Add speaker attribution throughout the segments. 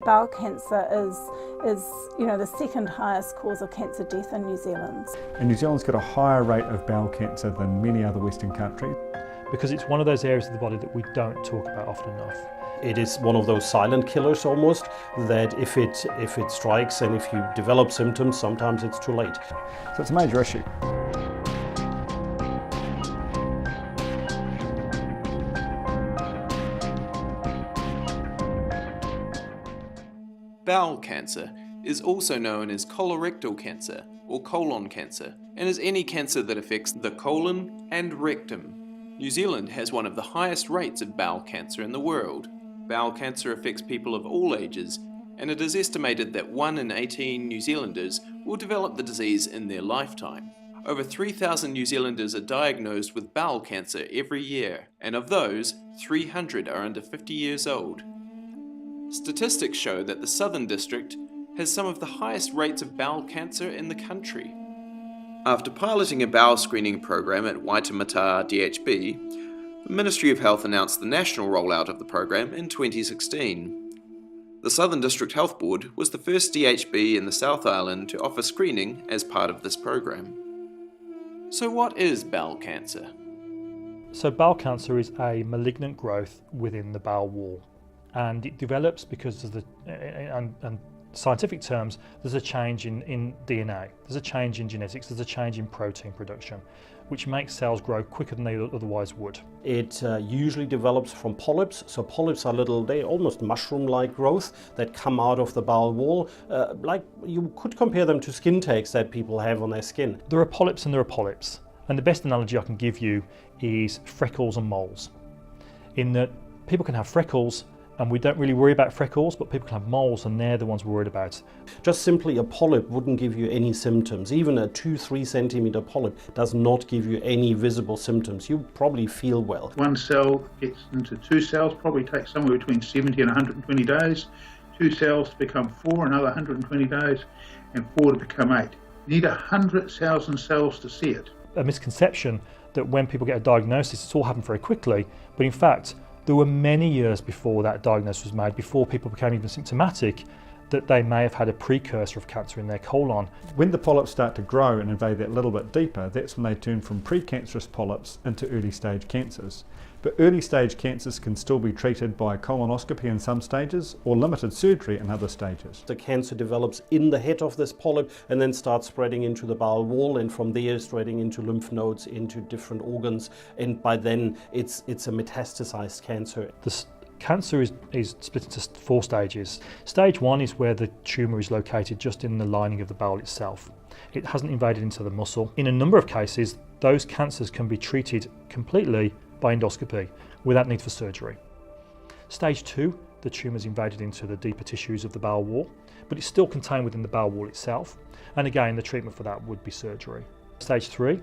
Speaker 1: Bowel cancer is the second highest cause of cancer death in New Zealand.
Speaker 2: And New Zealand's got a higher rate of bowel cancer than many other Western countries.
Speaker 3: Because it's one of those areas of the body that we don't talk about often enough.
Speaker 4: It is one of those silent killers almost, that if it strikes and if you develop symptoms, sometimes it's too late.
Speaker 2: So it's a major issue.
Speaker 5: Bowel cancer is also known as colorectal cancer or colon cancer, and is any cancer that affects the colon and rectum. New Zealand has one of the highest rates of bowel cancer in the world. Bowel cancer affects people of all ages, and it is estimated that 1 in 18 New Zealanders will develop the disease in their lifetime. Over 3,000 New Zealanders are diagnosed with bowel cancer every year, and of those, 300 are under 50 years old. Statistics show that the Southern District has some of the highest rates of bowel cancer in the country. After piloting a bowel screening program at Waitemata DHB, the Ministry of Health announced the national rollout of the program in 2016. The Southern District Health Board was the first DHB in the South Island to offer screening as part of this program. So what is bowel cancer?
Speaker 3: So bowel cancer is a malignant growth within the bowel wall, and it develops because of and scientific terms, there's a change in DNA, there's a change in genetics, there's a change in protein production, which makes cells grow quicker than they otherwise would.
Speaker 4: It usually develops from polyps. So polyps are they're almost mushroom-like growth that come out of the bowel wall. Like you could compare them to skin tags that people have on their skin.
Speaker 3: There are polyps and there are polyps. And the best analogy I can give you is freckles and moles. In that people can have freckles, and we don't really worry about freckles, but people can have moles, and they're the ones we're worried about.
Speaker 4: Just simply a polyp wouldn't give you any symptoms. Even a 2-3 centimeter polyp does not give you any visible symptoms. You probably feel well.
Speaker 6: One cell gets into 2 cells, probably takes somewhere between 70 and 120 days. 2 cells to become 4, another 120 days, and 4 to become 8. You need 100,000 cells to see it.
Speaker 3: A misconception that when people get a diagnosis, it's all happened very quickly, but in fact, there were many years before that diagnosis was made, before people became even symptomatic, that they may have had a precursor of cancer in their colon.
Speaker 2: When the polyps start to grow and invade that little bit deeper, that's when they turn from precancerous polyps into early stage cancers. But early stage cancers can still be treated by colonoscopy in some stages or limited surgery in other stages.
Speaker 4: The cancer develops in the head of this polyp and then starts spreading into the bowel wall, and from there spreading into lymph nodes, into different organs, and by then it's a metastasized cancer.
Speaker 3: Cancer is split into 4 stages. Stage 1 is where the tumour is located just in the lining of the bowel itself. It hasn't invaded into the muscle. In a number of cases, those cancers can be treated completely by endoscopy without need for surgery. Stage 2, the tumour's invaded into the deeper tissues of the bowel wall, but it's still contained within the bowel wall itself. And again, the treatment for that would be surgery. Stage 3,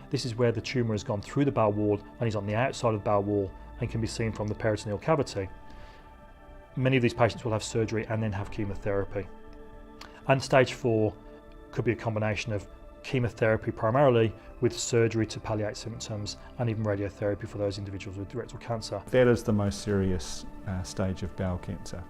Speaker 3: this is where the tumour has gone through the bowel wall and is on the outside of the bowel wall and can be seen from the peritoneal cavity. Many of these patients will have surgery and then have chemotherapy. And stage 4 could be a combination of chemotherapy primarily with surgery to palliate symptoms, and even radiotherapy for those individuals with rectal cancer.
Speaker 2: That is the most serious stage of bowel cancer.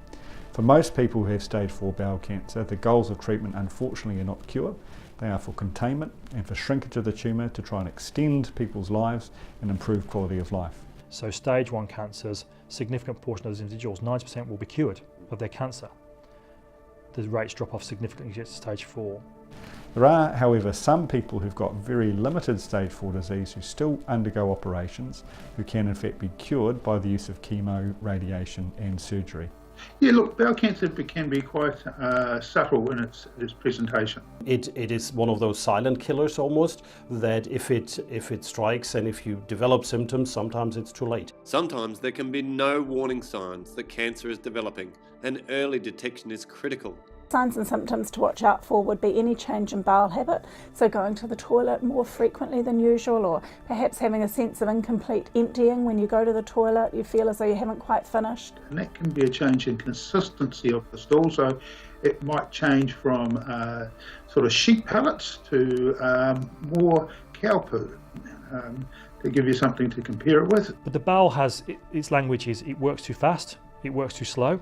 Speaker 2: For most people who have stage 4 bowel cancer, the goals of treatment unfortunately are not cure. They are for containment and for shrinkage of the tumour to try and extend people's lives and improve quality of life.
Speaker 3: So stage 1 cancers, significant portion of those individuals, 90% will be cured of their cancer. The rates drop off significantly to stage 4.
Speaker 2: There are, however, some people who've got very limited stage 4 disease who still undergo operations, who can in fact be cured by the use of chemo, radiation and surgery.
Speaker 6: Yeah, look, bowel cancer can be quite subtle in its presentation.
Speaker 4: It is one of those silent killers almost, that if it strikes and if you develop symptoms, sometimes it's too late.
Speaker 7: Sometimes there can be no warning signs that cancer is developing, and early detection is critical.
Speaker 1: Signs and symptoms to watch out for would be any change in bowel habit, so going to the toilet more frequently than usual, or perhaps having a sense of incomplete emptying when you go to the toilet, you feel as though you haven't quite finished.
Speaker 6: And that can be a change in consistency of the stool, so it might change from sort of sheep pellets to more cow poo, to give you something to compare it with.
Speaker 3: But the bowel has, its language is, it works too fast, it works too slow,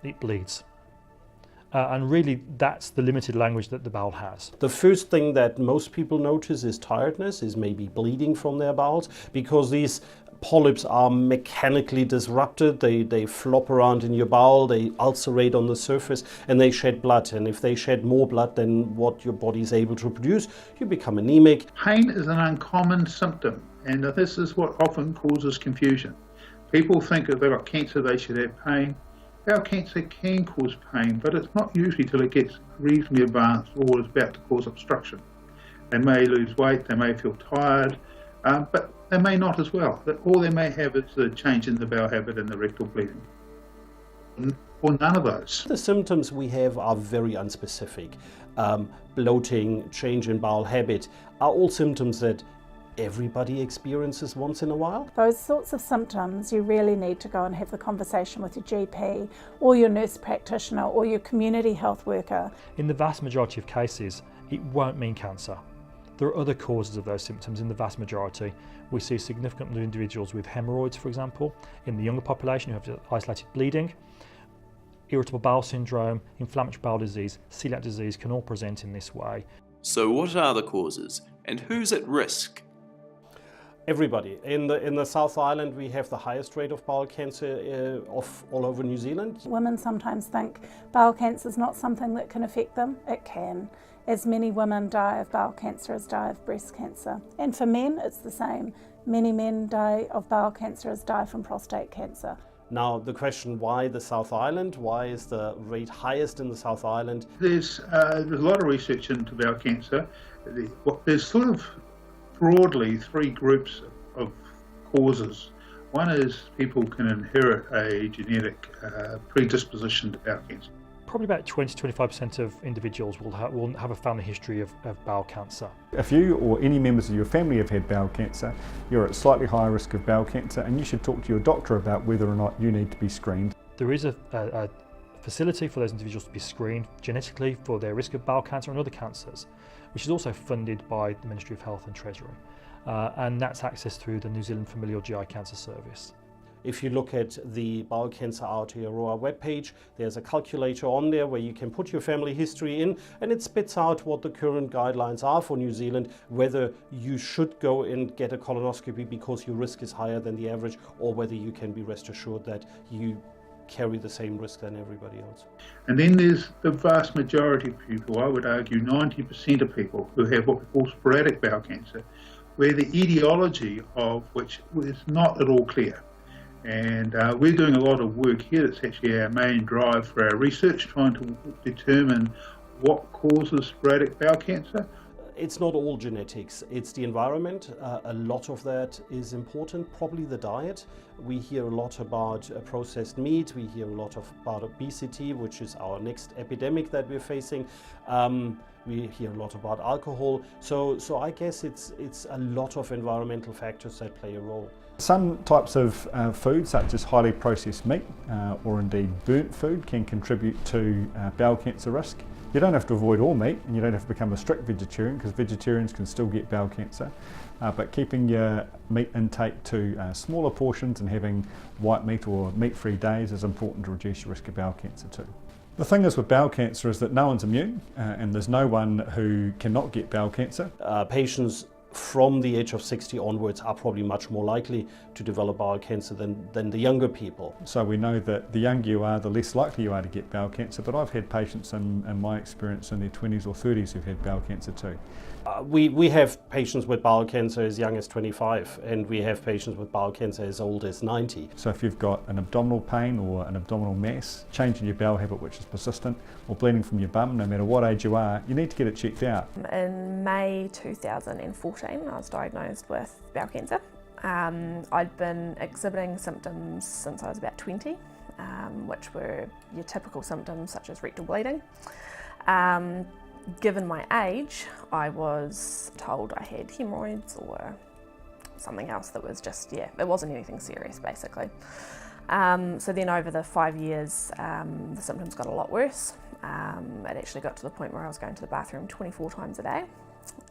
Speaker 3: it bleeds. And really, that's the limited language that the bowel has.
Speaker 4: The first thing that most people notice is tiredness, is maybe bleeding from their bowels, because these polyps are mechanically disrupted. They flop around in your bowel, they ulcerate on the surface, and they shed blood. And if they shed more blood than what your body is able to produce, you become anemic.
Speaker 6: Pain is an uncommon symptom, and this is what often causes confusion. People think if they've got cancer, they should have pain. Bowel cancer can cause pain, but it's not usually till it gets reasonably advanced or is about to cause obstruction. They may lose weight, they may feel tired, but they may not as well. All they may have is a change in the bowel habit and the rectal bleeding, or none of those.
Speaker 4: The symptoms we have are very unspecific. Bloating, change in bowel habit are all symptoms that everybody experiences once in a while.
Speaker 1: Those sorts of symptoms, you really need to go and have the conversation with your GP or your nurse practitioner or your community health worker.
Speaker 3: In the vast majority of cases, it won't mean cancer. There are other causes of those symptoms in the vast majority. We see significant individuals with hemorrhoids, for example, in the younger population who have isolated bleeding. Irritable bowel syndrome, inflammatory bowel disease, celiac disease can all present in this way.
Speaker 5: So what are the causes, and who's at risk?
Speaker 4: Everybody. In the South Island, we have the highest rate of bowel cancer of all over New Zealand.
Speaker 1: Women sometimes think bowel cancer is not something that can affect them. It can. As many women die of bowel cancer as die of breast cancer. And for men, it's the same. Many men die of bowel cancer as die from prostate cancer.
Speaker 4: Now, the question, why the South Island? Why is the rate highest in the South Island?
Speaker 6: There's a lot of research into bowel cancer. There's sort of broadly three groups of causes. One is people can inherit a genetic predisposition to bowel cancer.
Speaker 3: Probably about 20-25% of individuals will have a family history of bowel cancer.
Speaker 2: If you or any members of your family have had bowel cancer, you're at slightly higher risk of bowel cancer, and you should talk to your doctor about whether or not you need to be screened.
Speaker 3: There is a facility for those individuals to be screened genetically for their risk of bowel cancer and other cancers, which is also funded by the Ministry of Health and Treasury. And that's accessed through the New Zealand Familial GI Cancer Service.
Speaker 4: If you look at the Bowel Cancer Aotearoa webpage, there's a calculator on there where you can put your family history in, and it spits out what the current guidelines are for New Zealand, whether you should go and get a colonoscopy because your risk is higher than the average, or whether you can be rest assured that you carry the same risk than everybody else.
Speaker 6: And then there's the vast majority of people, I would argue 90% of people, who have what we call sporadic bowel cancer, where the etiology of which is not at all clear. And we're doing a lot of work here. That's actually our main drive for our research, trying to determine what causes sporadic bowel cancer.
Speaker 4: It's not all genetics, it's the environment. A lot of that is important, probably the diet. We hear a lot about processed meat, we hear a lot about obesity, which is our next epidemic that we're facing. We hear a lot about alcohol. So I guess it's a lot of environmental factors that play a role.
Speaker 2: Some types of food, such as highly processed meat or indeed burnt food, can contribute to bowel cancer risk. You don't have to avoid all meat, and you don't have to become a strict vegetarian, because vegetarians can still get bowel cancer. But keeping your meat intake to smaller portions and having white meat or meat-free days is important to reduce your risk of bowel cancer too. The thing is with bowel cancer is that no one's immune, and there's no one who cannot get bowel cancer.
Speaker 4: Patients from the age of 60 onwards are probably much more likely to develop bowel cancer than the younger people.
Speaker 2: So we know that the younger you are, the less likely you are to get bowel cancer, but I've had patients in my experience in their 20s or 30s who've had bowel cancer too.
Speaker 4: We have patients with bowel cancer as young as 25, and we have patients with bowel cancer as old as 90.
Speaker 2: So if you've got an abdominal pain or an abdominal mass, change in your bowel habit which is persistent, or bleeding from your bum, no matter what age you are, you need to get it checked out.
Speaker 8: In May 2014, I was diagnosed with bowel cancer. I'd been exhibiting symptoms since I was about 20, which were your typical symptoms such as rectal bleeding. Given my age, I was told I had hemorrhoids or something else that was just, it wasn't anything serious basically. So then over the 5 years, the symptoms got a lot worse. It actually got to the point where I was going to the bathroom 24 times a day.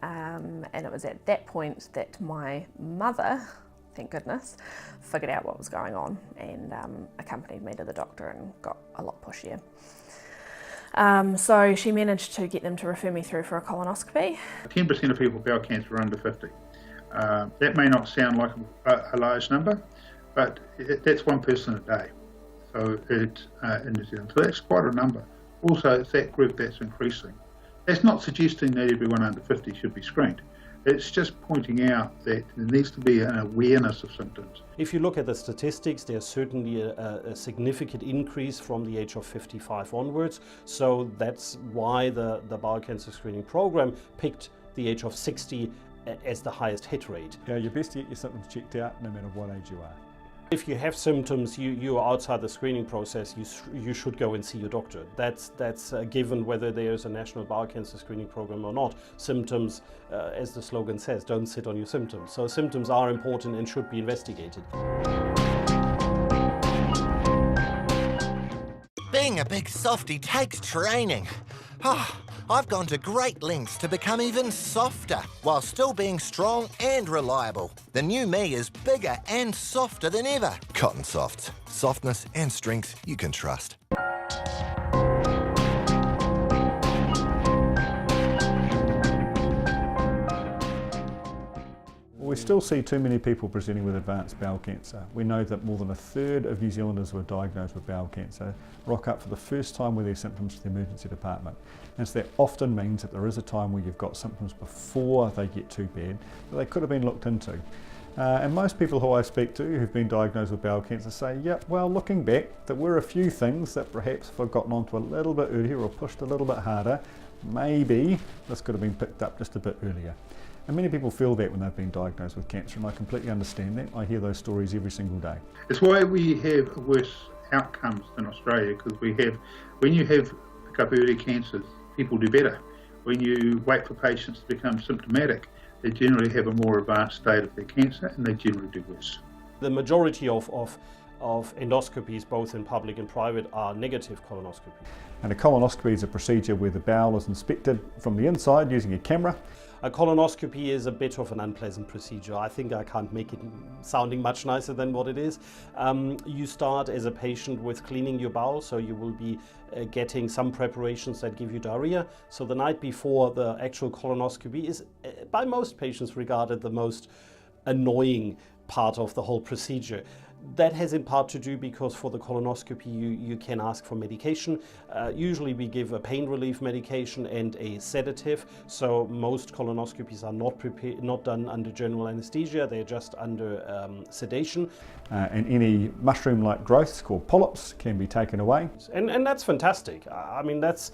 Speaker 8: And it was at that point that my mother, thank goodness, figured out what was going on and accompanied me to the doctor and got a lot pushier. So she managed to get them to refer me through for a colonoscopy.
Speaker 6: 10% of people with bowel cancer are under 50. That may not sound like a large number, but that's one person a day. So it's in New Zealand. So that's quite a number. Also, it's that group that's increasing. That's not suggesting that everyone under 50 should be screened. It's just pointing out that there needs to be an awareness of symptoms.
Speaker 4: If you look at the statistics, there's certainly a significant increase from the age of 55 onwards. So that's why the bowel cancer screening program picked the age of 60 as the highest hit rate.
Speaker 2: Yeah, you're best to get your symptoms checked out no matter what age you are.
Speaker 4: If you have symptoms, you are outside the screening process, you should go and see your doctor. That's given whether there is a national bowel cancer screening program or not. Symptoms, as the slogan says, don't sit on your symptoms. So symptoms are important and should be investigated.
Speaker 9: Being a big softie takes training. I've gone to great lengths to become even softer while still being strong and reliable. The new me is bigger and softer than ever. Cotton Softs. Softness and strength you can trust.
Speaker 2: We still see too many people presenting with advanced bowel cancer. We know that more than a third of New Zealanders who are diagnosed with bowel cancer rock up for the first time with their symptoms to the emergency department. And so that often means that there is a time where you've got symptoms before they get too bad that they could have been looked into. And most people who I speak to who've been diagnosed with bowel cancer say, yeah, well, looking back, there were a few things that perhaps if I'd gotten onto a little bit earlier or pushed a little bit harder, maybe this could have been picked up just a bit earlier. And many people feel that when they've been diagnosed with cancer, and I completely understand that. I hear those stories every single day.
Speaker 6: It's why we have worse outcomes than Australia, because when you pick up early cancers, people do better. When you wait for patients to become symptomatic, they generally have a more advanced state of their cancer and they generally do worse.
Speaker 4: The majority of endoscopies, both in public and private, are negative colonoscopy.
Speaker 2: And a colonoscopy is a procedure where the bowel is inspected from the inside using a camera.
Speaker 4: A colonoscopy is a bit of an unpleasant procedure. I think I can't make it sounding much nicer than what it is. You start as a patient with cleaning your bowel, so you will be getting some preparations that give you diarrhea. So the night before the actual colonoscopy is by most patients regarded the most annoying part of the whole procedure. That has in part to do because for the colonoscopy you can ask for medication. Usually we give a pain relief medication and a sedative, so most colonoscopies are not done under general anesthesia, they're just under sedation.
Speaker 2: And any mushroom-like growths called polyps can be taken away.
Speaker 4: And that's fantastic. I mean, that's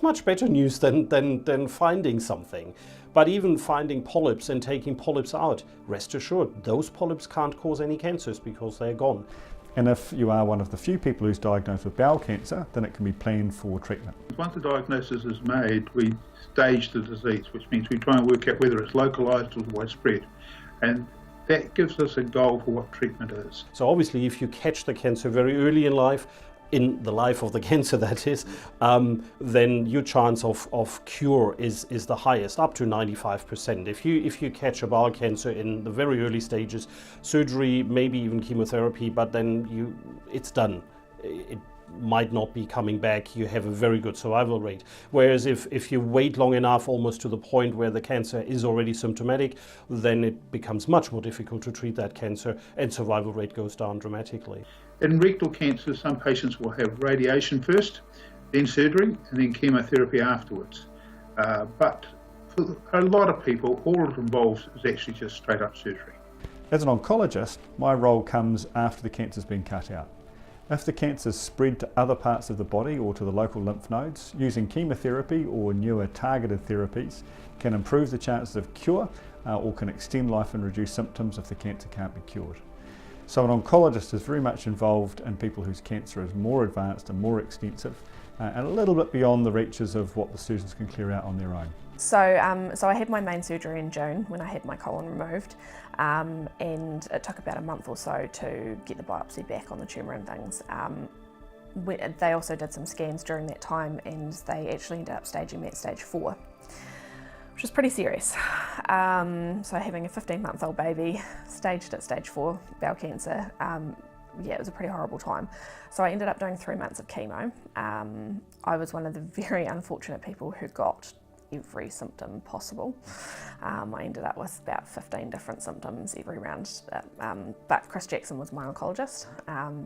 Speaker 4: much better news than finding something. But even finding polyps and taking polyps out, rest assured, those polyps can't cause any cancers because they're gone.
Speaker 2: And if you are one of the few people who's diagnosed with bowel cancer, then it can be planned for treatment.
Speaker 6: Once the diagnosis is made, we stage the disease, which means we try and work out whether it's localised or widespread. And that gives us a goal for what treatment is.
Speaker 4: So obviously if you catch the cancer very early in life of the cancer that is, then your chance of cure is the highest, up to 95%. If you catch a bowel cancer in the very early stages, surgery, maybe even chemotherapy, but then it's done. It might not be coming back, you have a very good survival rate. Whereas if you wait long enough, almost to the point where the cancer is already symptomatic, then it becomes much more difficult to treat that cancer and survival rate goes down dramatically.
Speaker 6: In rectal cancer, some patients will have radiation first, then surgery, and then chemotherapy afterwards. But for a lot of people, all it involves is actually just straight up surgery.
Speaker 2: As an oncologist, my role comes after the cancer's been cut out. If the cancer's spread to other parts of the body or to the local lymph nodes, using chemotherapy or newer targeted therapies can improve the chances of cure or can extend life and reduce symptoms if the cancer can't be cured. So an oncologist is very much involved in people whose cancer is more advanced and more extensive and a little bit beyond the reaches of what the surgeons can clear out on their own.
Speaker 8: So I had my main surgery in June when I had my colon removed, and it took about a month or so to get the biopsy back on the tumour and things. They also did some scans during that time and they actually ended up staging me at stage 4, which is pretty serious. So having a 15-month-old baby staged at stage 4 bowel cancer, yeah, it was a pretty horrible time. So I ended up doing 3 months of chemo. I was one of the very unfortunate people who got every symptom possible. I ended up with about 15 different symptoms every round, but Chris Jackson was my oncologist.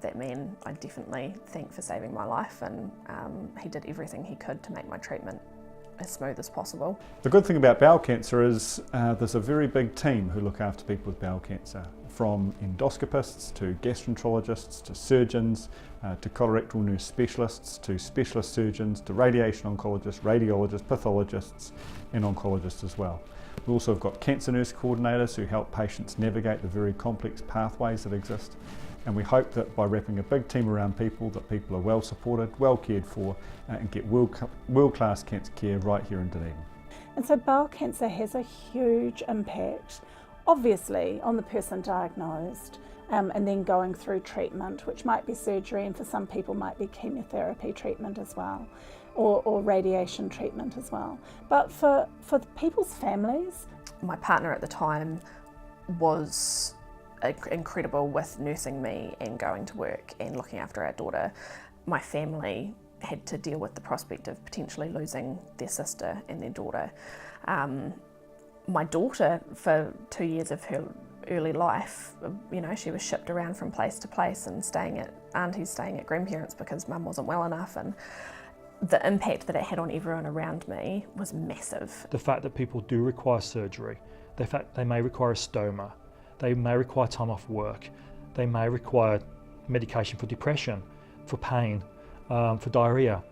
Speaker 8: That man I definitely thank for saving my life, and he did everything he could to make my treatment as smooth as possible.
Speaker 2: The good thing about bowel cancer is there's a very big team who look after people with bowel cancer, from endoscopists to gastroenterologists to surgeons to colorectal nurse specialists to specialist surgeons to radiation oncologists, radiologists, pathologists and oncologists as well. We also have got cancer nurse coordinators who help patients navigate the very complex pathways that exist, and we hope that by wrapping a big team around people, that people are well supported, well cared for and get world-class cancer care right here in Dunedin.
Speaker 1: And so bowel cancer has a huge impact, obviously, on the person diagnosed, and then going through treatment, which might be surgery, and for some people might be chemotherapy treatment as well, or radiation treatment as well. But for people's families,
Speaker 8: my partner at the time was incredible with nursing me and going to work and looking after our daughter. My family had to deal with the prospect of potentially losing their sister and their daughter. My daughter, for 2 years of her early life, you know, she was shipped around from place to place and staying at aunties, staying at grandparents because mum wasn't well enough, and the impact that it had on everyone around me was massive.
Speaker 3: The fact that people do require surgery, the fact they may require a stoma, they may require time off work, they may require medication for depression, for pain, for diarrhoea.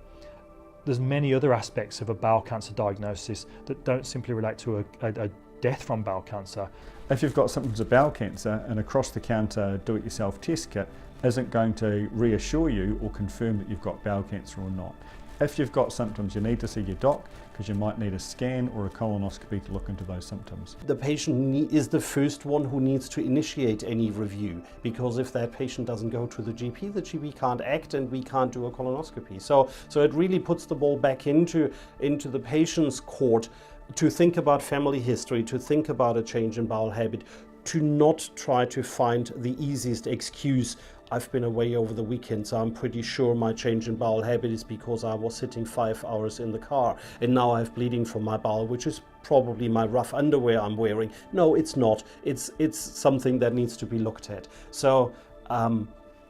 Speaker 3: There's many other aspects of a bowel cancer diagnosis that don't simply relate to a death from bowel cancer.
Speaker 2: If you've got symptoms of bowel cancer, an across-the-counter do-it-yourself test kit isn't going to reassure you or confirm that you've got bowel cancer or not. If you've got symptoms, you need to see your doc, because you might need a scan or a colonoscopy to look into those symptoms.
Speaker 4: The patient is the first one who needs to initiate any review, because if that patient doesn't go to the GP can't act and we can't do a colonoscopy. So it really puts the ball back into the patient's court to think about family history, to think about a change in bowel habit, to not try to find the easiest excuse. I've been away over the weekend, so I'm pretty sure my change in bowel habit is because I was sitting 5 hours in the car and now I have bleeding from my bowel, which is probably my rough underwear I'm wearing. No, it's not. It's something that needs to be looked at. So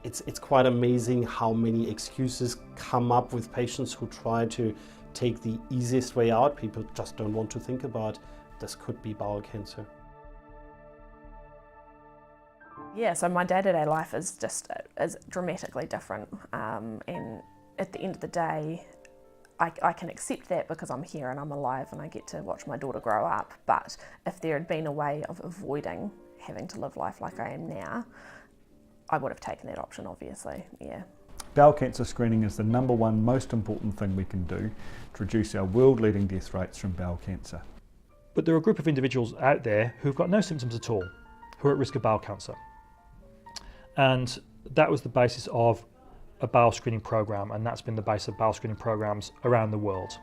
Speaker 4: it's quite amazing how many excuses come up with patients who try to take the easiest way out. People just don't want to think about this could be bowel cancer.
Speaker 8: Yeah, so my day-to-day life is dramatically different, and at the end of the day, I can accept that because I'm here and I'm alive and I get to watch my daughter grow up. But if there had been a way of avoiding having to live life like I am now, I would have taken that option, obviously, yeah.
Speaker 2: Bowel cancer screening is the #1 most important thing we can do to reduce our world-leading death rates from bowel cancer.
Speaker 3: But there are a group of individuals out there who've got no symptoms at all, who are at risk of bowel cancer. And that was the basis of a bowel screening program, and that's been the base of bowel screening programs around the world.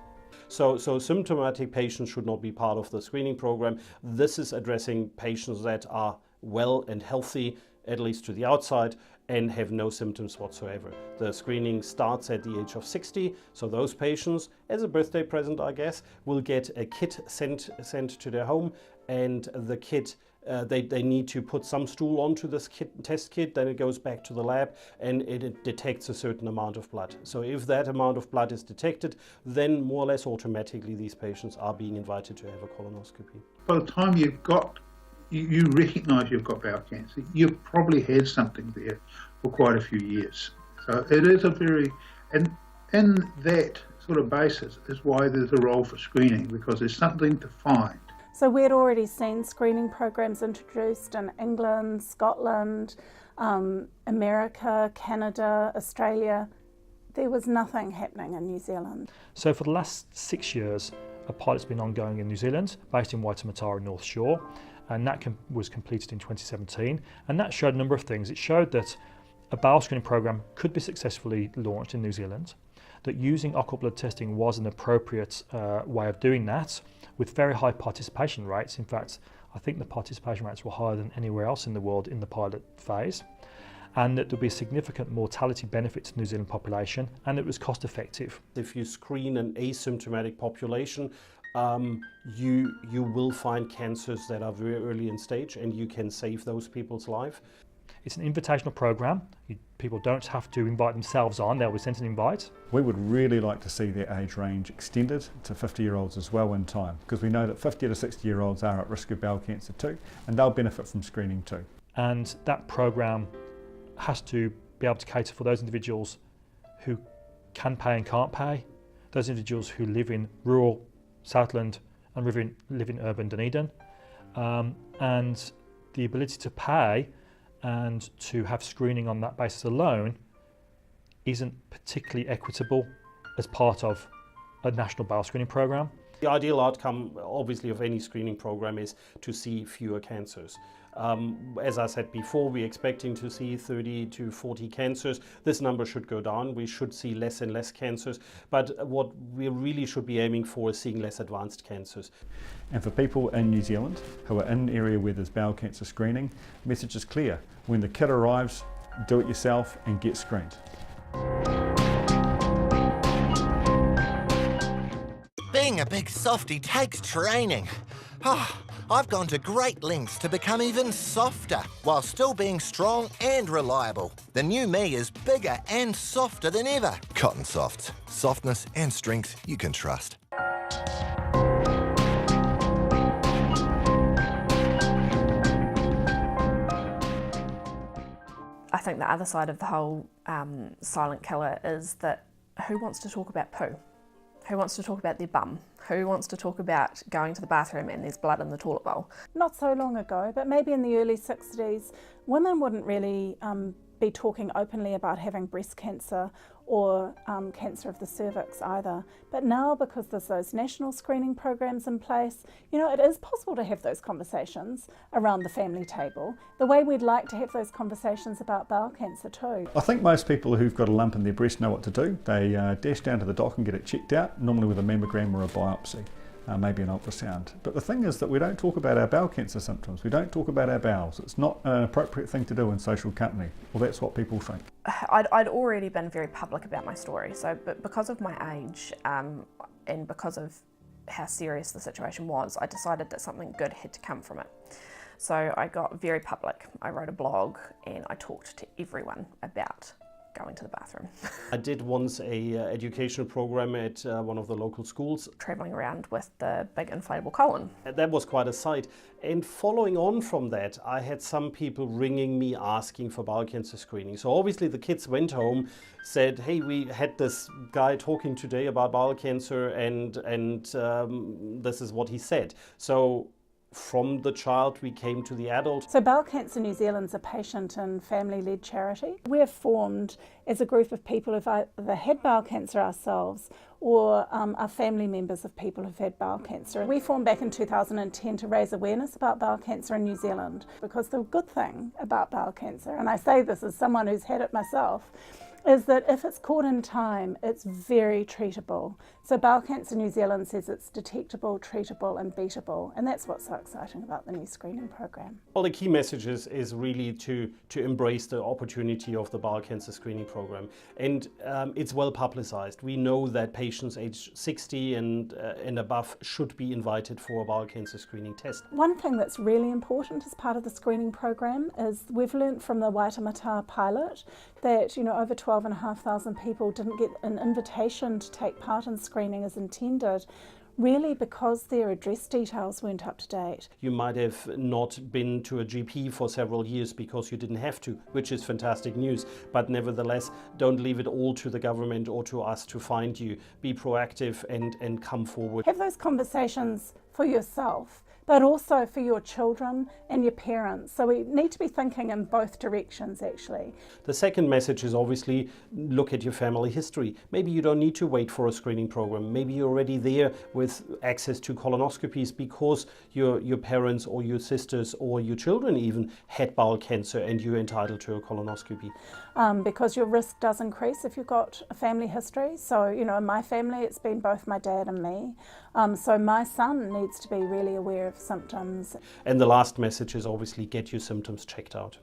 Speaker 4: So symptomatic patients should not be part of the screening program. This is addressing patients that are well and healthy, at least to the outside, and have no symptoms whatsoever. The screening starts at the age of 60, so those patients, as a birthday present I guess, will get a kit sent to their home, and the kit they need to put some stool onto this test kit, then it goes back to the lab and it detects a certain amount of blood. So if that amount of blood is detected, then more or less automatically these patients are being invited to have a colonoscopy.
Speaker 6: By the time you recognise you've got bowel cancer, you've probably had something there for quite a few years. So it is and that sort of basis is why there's a role for screening, because there's something to find.
Speaker 1: So we'd already seen screening programs introduced in England, Scotland, America, Canada, Australia. There was nothing happening in New Zealand.
Speaker 3: So for the last 6 years, a pilot's been ongoing in New Zealand, based in Waitemata North Shore, and that was completed in 2017. And that showed a number of things. It showed that a bowel screening program could be successfully launched in New Zealand, that using occult blood testing was an appropriate way of doing that, with very high participation rates. In fact, I think the participation rates were higher than anywhere else in the world in the pilot phase. and that there'll be a significant mortality benefit to the New Zealand population, and it was cost effective.
Speaker 4: If you screen an asymptomatic population, you will find cancers that are very early in stage, and you can save those people's life.
Speaker 3: It's an invitational program. People don't have to invite themselves on, they'll be sent an invite.
Speaker 2: We would really like to see their age range extended to 50-year-olds as well in time, because we know that 50 to 60-year-olds are at risk of bowel cancer too, and they'll benefit from screening too.
Speaker 3: And that program has to be able to cater for those individuals who can pay and can't pay, those individuals who live in rural Southland and live in urban Dunedin, and the ability to pay and to have screening on that basis alone isn't particularly equitable as part of a national bowel screening program.
Speaker 4: The ideal outcome, obviously, of any screening program is to see fewer cancers. As I said before, we're expecting to see 30 to 40 cancers. This number should go down. We should see less and less cancers. But what we really should be aiming for is seeing less advanced cancers.
Speaker 2: And for people in New Zealand who are in an area where there's bowel cancer screening, the message is clear. When the kit arrives, do it yourself and get screened.
Speaker 9: Being a big softie takes training. I've gone to great lengths to become even softer while still being strong and reliable. The new me is bigger and softer than ever. Cotton Softs. Softness and strength you can trust.
Speaker 8: I think the other side of the whole silent killer is that who wants to talk about poo? Who wants to talk about their bum? Who wants to talk about going to the bathroom and there's blood in the toilet bowl?
Speaker 1: Not so long ago, but maybe in the early 60s, women wouldn't really be talking openly about having breast cancer or cancer of the cervix either. But now, because there's those national screening programs in place, you know, it is possible to have those conversations around the family table, the way we'd like to have those conversations about bowel cancer too.
Speaker 2: I think most people who've got a lump in their breast know what to do. They dash down to the doc and get it checked out, normally with a mammogram or a biopsy. Maybe an ultrasound. But the thing is that we don't talk about our bowel cancer symptoms. We don't talk about our bowels. It's not an appropriate thing to do in social company. Well, that's what people think.
Speaker 8: I'd already been very public about my story, but because of my age and because of how serious the situation was, I decided that something good had to come from it. So I got very public. I wrote a blog and I talked to everyone about going to the bathroom.
Speaker 4: I did once a educational program at one of the local schools.
Speaker 8: Travelling around with the big inflatable colon.
Speaker 4: That was quite a sight. And following on from that, I had some people ringing me asking for bowel cancer screening. So obviously the kids went home, said, hey, we had this guy talking today about bowel cancer and this is what he said. So from the child we came to the adult.
Speaker 1: So Bowel Cancer New Zealand's a patient and family-led charity. We're formed as a group of people who've either had bowel cancer ourselves or are family members of people who've had bowel cancer. We formed back in 2010 to raise awareness about bowel cancer in New Zealand, because the good thing about bowel cancer, and I say this as someone who's had it myself, is that if it's caught in time, it's very treatable. So Bowel Cancer New Zealand says it's detectable, treatable and beatable, and that's what's so exciting about the new screening program.
Speaker 4: Well, the key message is really to embrace the opportunity of the bowel cancer screening program, and it's well publicized. We know that patients aged 60 and above should be invited for a bowel cancer screening test.
Speaker 1: One thing that's really important as part of the screening program is we've learnt from the Waitemata pilot that, you know, over 12,500 people didn't get an invitation to take part in screening as intended, really because their address details weren't up to date.
Speaker 4: You might have not been to a GP for several years because you didn't have to, which is fantastic news. But nevertheless, don't leave it all to the government or to us to find you. Be proactive and come forward.
Speaker 1: Have those conversations for yourself, but also for your children and your parents. So we need to be thinking in both directions, actually.
Speaker 4: The second message is obviously look at your family history. Maybe you don't need to wait for a screening program. Maybe you're already there with access to colonoscopies because your parents or your sisters or your children even had bowel cancer and you're entitled to a colonoscopy.
Speaker 1: Because your risk does increase if you've got a family history. So, you know, in my family, it's been both my dad and me. So my son needs to be really aware of symptoms.
Speaker 4: And the last message is obviously get your symptoms checked out.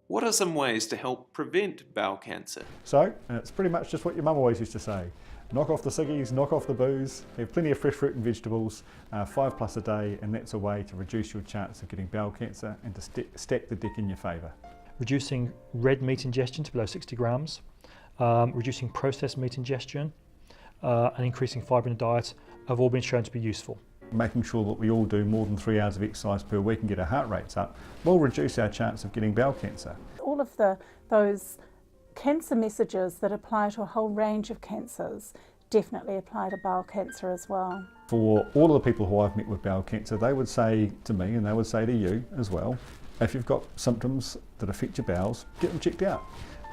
Speaker 5: What are some ways to help prevent bowel cancer?
Speaker 2: So it's pretty much just what your mum always used to say. Knock off the ciggies, knock off the booze, have plenty of fresh fruit and vegetables, 5+ a day, and that's a way to reduce your chance of getting bowel cancer and to stack the deck in your favour.
Speaker 3: Reducing red meat ingestion to below 60 grams, reducing processed meat ingestion, and increasing fibre in the diet have all been shown to be useful.
Speaker 2: Making sure that we all do more than 3 hours of exercise per week and get our heart rates up will reduce our chance of getting bowel cancer.
Speaker 1: All of those cancer messages that apply to a whole range of cancers definitely apply to bowel cancer as well.
Speaker 2: For all of the people who I've met with bowel cancer, they would say to me, and they would say to you as well, if you've got symptoms that affect your bowels, get them checked out.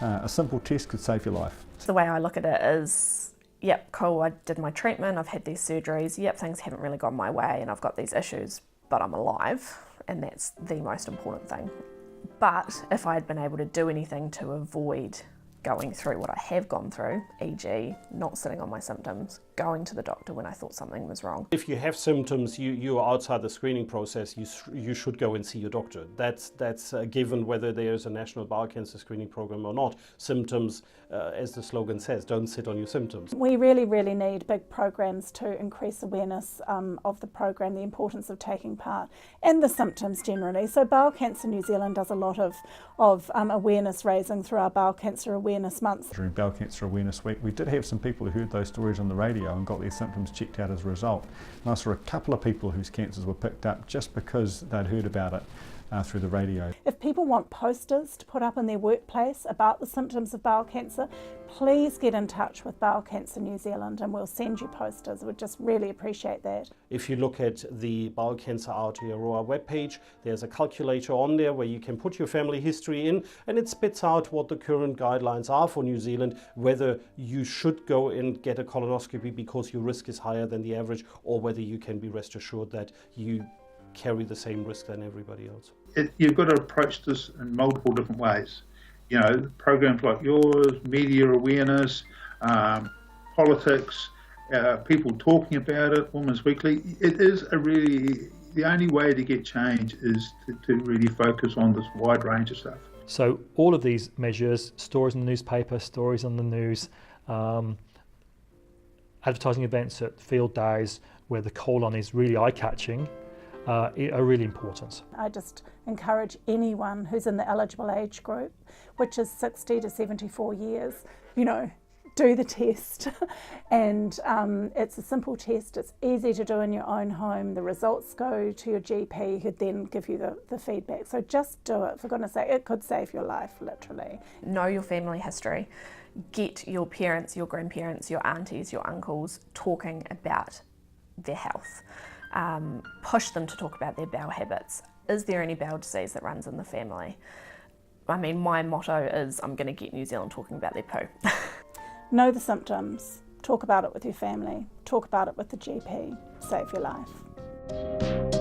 Speaker 2: A simple test could save your life.
Speaker 8: The way I look at it is, yep, cool, I did my treatment, I've had these surgeries, yep, things haven't really gone my way and I've got these issues, but I'm alive, and that's the most important thing. But if I had been able to do anything to avoid going through what I have gone through, e.g. not sitting on my symptoms, going to the doctor when I thought something was wrong.
Speaker 4: If you have symptoms, you are outside the screening process, you should go and see your doctor. That's a given whether there's a national bowel cancer screening program or not. Symptoms, as the slogan says, don't sit on your symptoms.
Speaker 1: We really, really need big programs to increase awareness of the program, the importance of taking part, and the symptoms generally. So Bowel Cancer New Zealand does a lot of awareness raising through our Bowel Cancer Awareness Month.
Speaker 2: During Bowel Cancer Awareness Week, we did have some people who heard those stories on the radio and got their symptoms checked out as a result. And I saw a couple of people whose cancers were picked up just because they'd heard about it through the radio.
Speaker 1: If people want posters to put up in their workplace about the symptoms of bowel cancer, please get in touch with Bowel Cancer New Zealand and we'll send you posters. We'd just really appreciate that.
Speaker 4: If you look at the Bowel Cancer Aotearoa webpage, there's a calculator on there where you can put your family history in and it spits out what the current guidelines are for New Zealand, whether you should go and get a colonoscopy because your risk is higher than the average, or whether you can be rest assured that you carry the same risk than everybody else.
Speaker 6: You've got to approach this in multiple different ways. You know, programs like yours, media awareness, politics, people talking about it, Women's Weekly. It is the only way to get change is to really focus on this wide range of stuff.
Speaker 3: So all of these measures, stories in the newspaper, stories on the news, advertising events at field days where the colon is really eye-catching, are really important.
Speaker 1: I just encourage anyone who's in the eligible age group, which is 60 to 74 years, do the test. And it's a simple test, it's easy to do in your own home. The results go to your GP who then give you the feedback. So just do it, for goodness sake, it could save your life, literally.
Speaker 8: Know your family history. Get your parents, your grandparents, your aunties, your uncles talking about their health. Push them to talk about their bowel habits. Is there any bowel disease that runs in the family? I mean, my motto is I'm going to get New Zealand talking about their poo.
Speaker 1: Know the symptoms, talk about it with your family, talk about it with the GP, save your life.